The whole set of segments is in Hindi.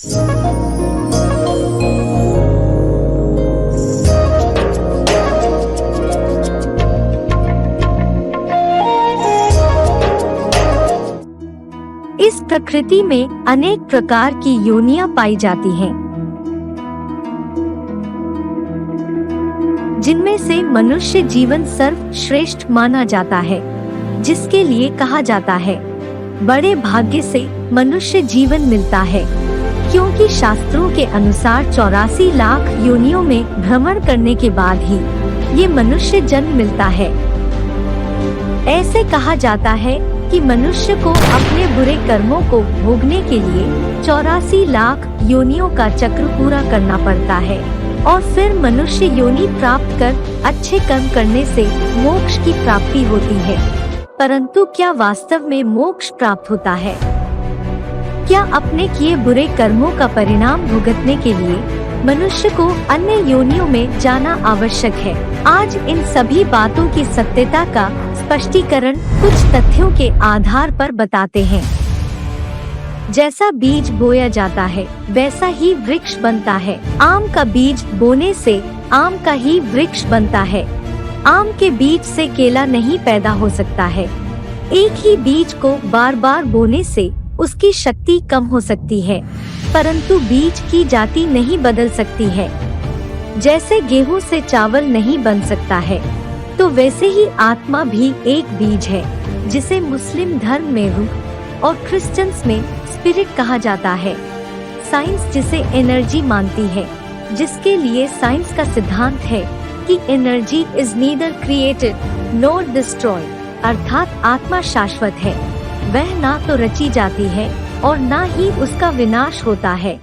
इस प्रकृति में अनेक प्रकार की योनियां पाई जाती हैं, जिनमें से मनुष्य जीवन सर्वश्रेष्ठ माना जाता है, जिसके लिए कहा जाता है बड़े भाग्य से मनुष्य जीवन मिलता है, क्योंकि शास्त्रों के अनुसार 84 लाख योनियों में भ्रमण करने के बाद ही ये मनुष्य जन्म मिलता है। ऐसे कहा जाता है कि मनुष्य को अपने बुरे कर्मों को भोगने के लिए 84 लाख योनियों का चक्र पूरा करना पड़ता है और फिर मनुष्य योनि प्राप्त कर अच्छे कर्म करने से मोक्ष की प्राप्ति होती है। परंतु क्या वास्तव में मोक्ष प्राप्त होता है? क्या अपने किए बुरे कर्मों का परिणाम भुगतने के लिए मनुष्य को अन्य योनियों में जाना आवश्यक है? आज इन सभी बातों की सत्यता का स्पष्टीकरण कुछ तथ्यों के आधार पर बताते हैं। जैसा बीज बोया जाता है वैसा ही वृक्ष बनता है। आम का बीज बोने से आम का ही वृक्ष बनता है। आम के बीज से केला नहीं पैदा हो सकता है। एक ही बीज को बार बार बोने से उसकी शक्ति कम हो सकती है, परंतु बीज की जाति नहीं बदल सकती है। जैसे गेहूं से चावल नहीं बन सकता है, तो वैसे ही आत्मा भी एक बीज है, जिसे मुस्लिम धर्म में रूह और क्रिश्चियंस में स्पिरिट कहा जाता है। साइंस जिसे एनर्जी मानती है, जिसके लिए साइंस का सिद्धांत है कि energy is neither created nor destroyed, अर्थात आत्मा शाश्वत है, वह ना तो रची जाती है और ना ही उसका विनाश होता है।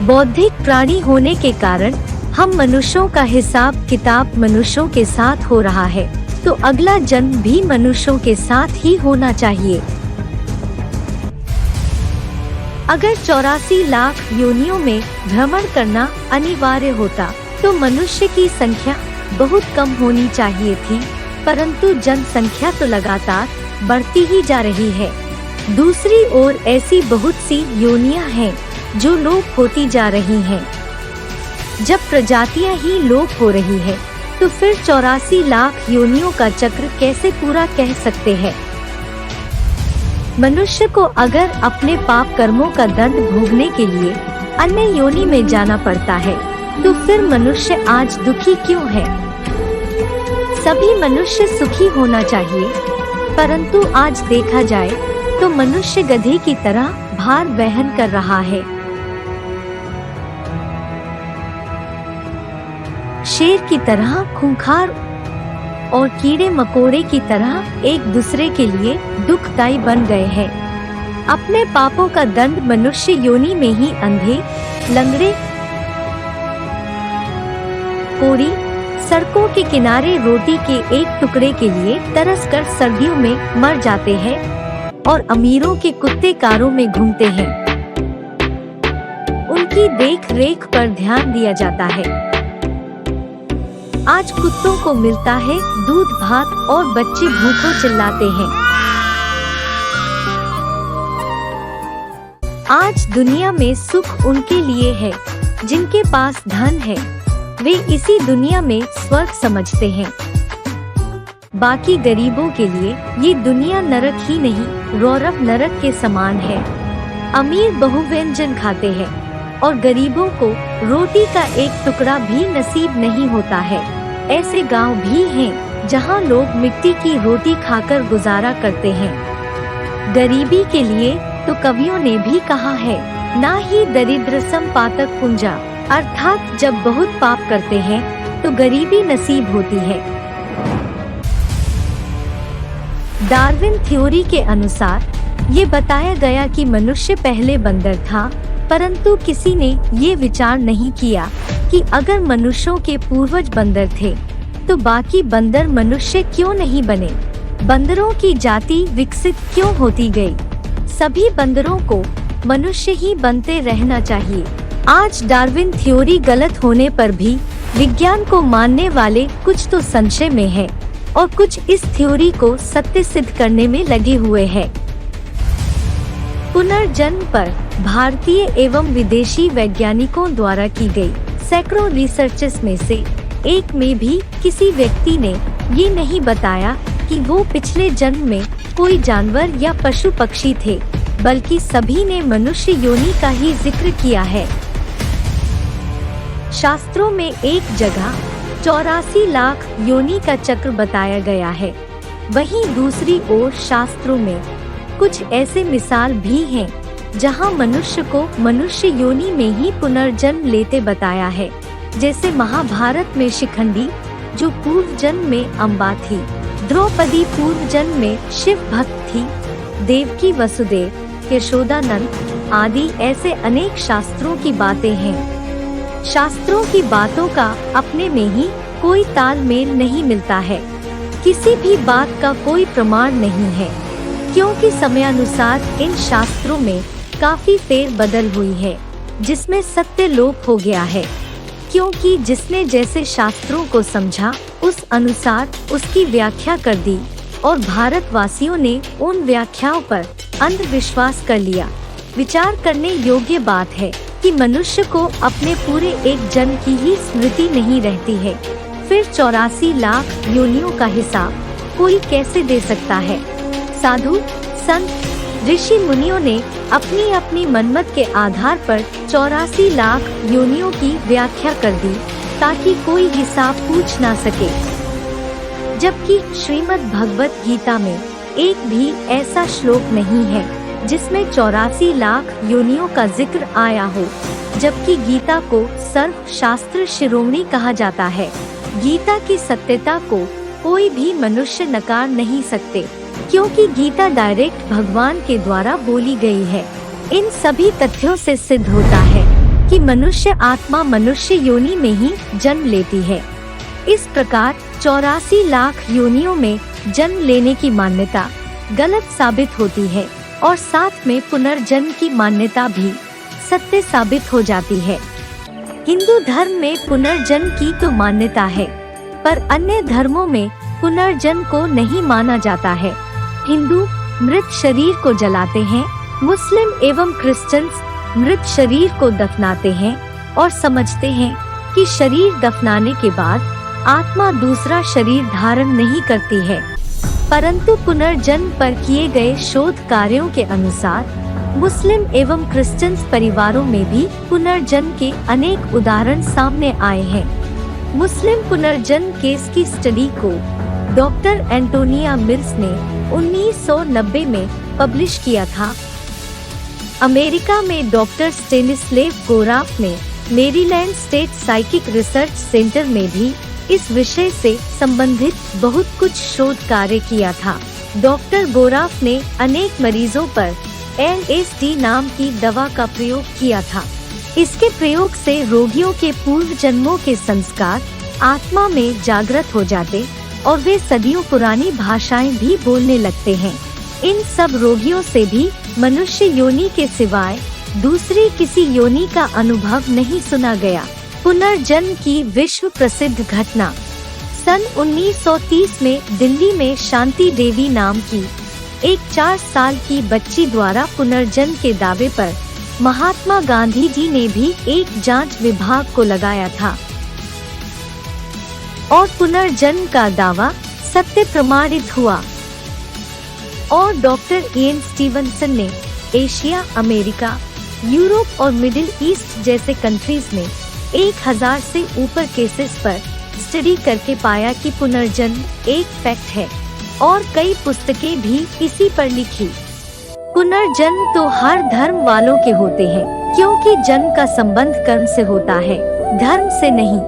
बौद्धिक प्राणी होने के कारण हम मनुष्यों का हिसाब किताब मनुष्यों के साथ हो रहा है, तो अगला जन्म भी मनुष्यों के साथ ही होना चाहिए। अगर 84 लाख योनियों में भ्रमण करना अनिवार्य होता तो मनुष्य की संख्या बहुत कम होनी चाहिए थी, परंतु जनसंख्या तो लगातार बढ़ती ही जा रही है। दूसरी ओर ऐसी बहुत सी योनियां हैं जो लोप होती जा रही हैं। जब प्रजातियां ही लोप हो रही है, तो फिर 84 लाख योनियों का चक्र कैसे पूरा कह सकते हैं? मनुष्य को अगर अपने पाप कर्मों का दंड भोगने के लिए अन्य योनि में जाना पड़ता है, तो फिर मनुष्य आज दुखी क्यों है? सभी मनुष्य सुखी होना चाहिए, परंतु आज देखा जाए तो मनुष्य गधे की तरह भार वहन कर रहा है। शेर की तरह खूंखार और कीड़े मकोड़े की तरह एक दूसरे के लिए दुखदायी बन गए हैं। अपने पापों का दंड मनुष्य योनि में ही अंधे, लंगड़े, कोढ़ी, सड़कों के किनारे रोटी के एक टुकड़े के लिए तरसकर सर्दियों में मर जाते हैं और अमीरों के कुत्ते कारों में घूमते हैं। उनकी देख रेख पर ध्यान दिया जाता है। आज कुत्तों को मिलता है दूध भात और बच्चे भूखों चिल्लाते हैं। आज दुनिया में सुख उनके लिए है जिनके पास धन है, वे इसी दुनिया में स्वर्ग समझते हैं। बाकी गरीबों के लिए ये दुनिया नरक ही नहीं, रौरव नरक के समान है। अमीर बहुव्यंजन खाते हैं और गरीबों को रोटी का एक टुकड़ा भी नसीब नहीं होता है। ऐसे गांव भी हैं जहां लोग मिट्टी की रोटी खाकर गुजारा करते हैं। गरीबी के लिए तो कवियों ने भी कहा है, ना ही दरिद्रसम पातक पुंजा, अर्थात जब बहुत पाप करते हैं तो गरीबी नसीब होती है। डार्विन थ्योरी के अनुसार ये बताया गया कि मनुष्य पहले बंदर था, परंतु किसी ने ये विचार नहीं किया कि अगर मनुष्यों के पूर्वज बंदर थे तो बाकी बंदर मनुष्य क्यों नहीं बने? बंदरों की जाति विकसित क्यों होती गई? सभी बंदरों को मनुष्य ही बनते रहना चाहिए। आज डार्विन थ्योरी गलत होने पर भी विज्ञान को मानने वाले कुछ तो संशय में हैं और कुछ इस थ्योरी को सत्य सिद्ध करने में लगे हुए हैं। पुनर्जन्म पर भारतीय एवं विदेशी वैज्ञानिकों द्वारा की गई सैकड़ों रिसर्चेस में से एक में भी किसी व्यक्ति ने ये नहीं बताया कि वो पिछले जन्म में कोई जानवर या पशु पक्षी थे, बल्कि सभी ने मनुष्य योनि का ही जिक्र किया है। शास्त्रों में एक जगह 84 लाख योनि का चक्र बताया गया है। वहीं दूसरी ओर शास्त्रों में कुछ ऐसे मिसाल भी हैं जहां मनुष्य को मनुष्य योनि में ही पुनर्जन्म लेते बताया है। जैसे महाभारत में शिखंडी जो पूर्व जन्म में अम्बा थी, द्रौपदी पूर्व जन्म में शिव भक्त थी, देवकी वसुदेव, यशोदानंद आदि ऐसे अनेक शास्त्रों की बातें हैं। शास्त्रों की बातों का अपने में ही कोई तालमेल नहीं मिलता है। किसी भी बात का कोई प्रमाण नहीं है, क्योंकि समयानुसार इन शास्त्रों में काफी फेर बदल हुई है, जिसमें सत्य लोप हो गया है। क्योंकि जिसने जैसे शास्त्रों को समझा उस अनुसार उसकी व्याख्या कर दी और भारतवासियों ने उन व्याख्याओं पर अंधविश्वास कर लिया। विचार करने योग्य बात है कि मनुष्य को अपने पूरे एक जन्म की ही स्मृति नहीं रहती है, फिर 84 लाख योनियों का हिसाब कोई कैसे दे सकता है। साधु संत ऋषि मुनियों ने अपनी अपनी मनमत के आधार पर 84 लाख योनियों की व्याख्या कर दी ताकि कोई हिसाब पूछ ना सके। जबकि श्रीमद् भगवत गीता में एक भी ऐसा श्लोक नहीं है जिसमें 84 लाख योनियों का जिक्र आया हो, जबकि गीता को सर्व शास्त्र शिरोमणि कहा जाता है। गीता की सत्यता को कोई भी मनुष्य नकार नहीं सकते, क्योंकि गीता डायरेक्ट भगवान के द्वारा बोली गई है। इन सभी तथ्यों से सिद्ध होता है कि मनुष्य आत्मा मनुष्य योनि में ही जन्म लेती है। इस प्रकार 84 लाख योनियों में जन्म लेने की मान्यता गलत साबित होती है और साथ में पुनर्जन्म की मान्यता भी सत्य साबित हो जाती है। हिंदू धर्म में पुनर्जन्म की तो मान्यता है, पर अन्य धर्मों में पुनर्जन्म को नहीं माना जाता है। हिंदू मृत शरीर को जलाते हैं, मुस्लिम एवं क्रिश्चियंस मृत शरीर को दफनाते हैं और समझते हैं कि शरीर दफनाने के बाद आत्मा दूसरा शरीर धारण नहीं करती है। परंतु पुनर्जन्म पर किए गए शोध कार्यों के अनुसार मुस्लिम एवं क्रिश्चियंस परिवारों में भी पुनर्जन्म के अनेक उदाहरण सामने आए हैं। मुस्लिम पुनर्जन्म केस की स्टडी को डॉक्टर एंटोनिया मिर्स ने 1990 में पब्लिश किया था। अमेरिका में डॉक्टर स्टेनिस्लेव गोराफ ने Maryland state psychic research centre में भी इस विषय से संबंधित बहुत कुछ शोध कार्य किया था। डॉक्टर गोराफ ने अनेक मरीजों पर LSD नाम की दवा का प्रयोग किया था। इसके प्रयोग से रोगियों के पूर्व जन्मों के संस्कार आत्मा में जागृत हो जाते और वे सदियों पुरानी भाषाएं भी बोलने लगते हैं। इन सब रोगियों से भी मनुष्य योनि के सिवाय दूसरी किसी योनि का अनुभव नहीं सुना गया। पुनर्जन्म की विश्व प्रसिद्ध घटना सन 1930 में दिल्ली में शांति देवी नाम की एक 4 साल की बच्ची द्वारा पुनर्जन्म के दावे पर महात्मा गांधी जी ने भी एक जांच विभाग को लगाया था और पुनर्जन्म का दावा सत्य प्रमाणित हुआ। और डॉक्टर इयन स्टीवनसन ने एशिया, अमेरिका, यूरोप और मिडिल ईस्ट जैसे कंट्रीज में 1000 से ऊपर केसेस पर स्टडी करके पाया कि पुनर्जन्म एक फैक्ट है और कई पुस्तकें भी इसी पर लिखी। पुनर्जन्म तो हर धर्म वालों के होते हैं, क्योंकि जन्म का संबंध कर्म से होता है, धर्म से नहीं।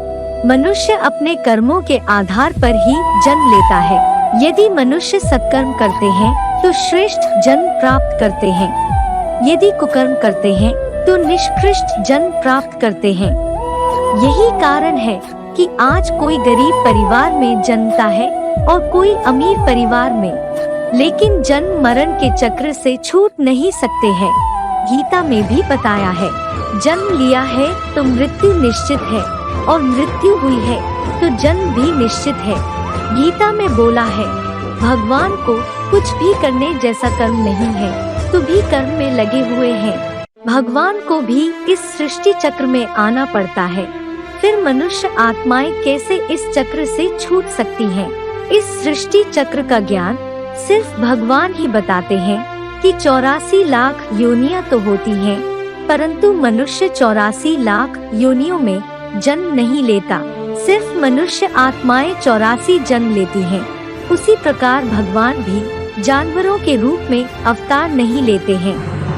मनुष्य अपने कर्मों के आधार पर ही जन्म लेता है। यदि मनुष्य सत्कर्म करते हैं तो श्रेष्ठ जन्म प्राप्त करते हैं, यदि कुकर्म करते हैं तो निष्कृष्ट जन्म प्राप्त करते हैं। यही कारण है कि आज कोई गरीब परिवार में जन्मता है और कोई अमीर परिवार में, लेकिन जन्म मरण के चक्र से छूट नहीं सकते हैं। गीता में भी बताया है, जन्म लिया है तो मृत्यु निश्चित है और मृत्यु हुई है तो जन्म भी निश्चित है। गीता में बोला है, भगवान को कुछ भी करने जैसा कर्म नहीं है, तो भी कर्म में लगे हुए हैं। भगवान को भी इस सृष्टि चक्र में आना पड़ता है। फिर मनुष्य आत्माएं कैसे इस चक्र से छूट सकती हैं? इस सृष्टि चक्र का ज्ञान सिर्फ भगवान ही बताते हैं कि 84 लाख योनियां तो होती हैं, परंतु मनुष्य 84 लाख योनियों में जन्म नहीं लेता। सिर्फ मनुष्य आत्माएं 84 जन्म लेती हैं। उसी प्रकार भगवान भी जानवरों के रूप में अवतार नहीं लेते हैं,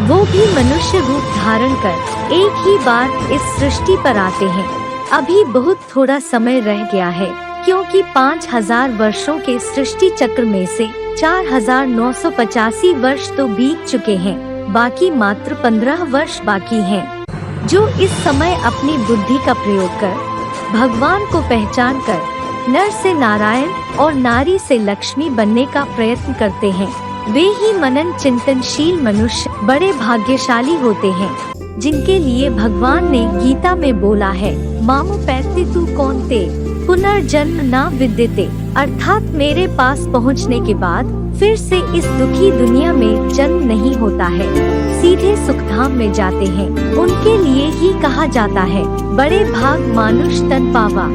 वो भी मनुष्य रूप धारण कर एक ही बार इस सृष्टि पर आते हैं। अभी बहुत थोड़ा समय रह गया है, क्योंकि 5000 वर्षों के सृष्टि चक्र में से 4985 वर्ष तो बीत चुके हैं, बाकी मात्र 15 वर्ष बाकी हैं। जो इस समय अपनी बुद्धि का प्रयोग कर भगवान को पहचान कर नर से नारायण और नारी से लक्ष्मी बनने का प्रयत्न करते हैं, वे ही मनन चिंतनशील मनुष्य बड़े भाग्यशाली होते हैं, जिनके लिए भगवान ने गीता में बोला है, मामो पैते तू कौनते पुनर्जन्म ना विद्यते, अर्थात मेरे पास पहुंचने के बाद फिर से इस दुखी दुनिया में जन्म नहीं होता है, सीधे सुखधाम में जाते हैं। उनके लिए ही कहा जाता है, बड़े भाग मानुष तन पावा।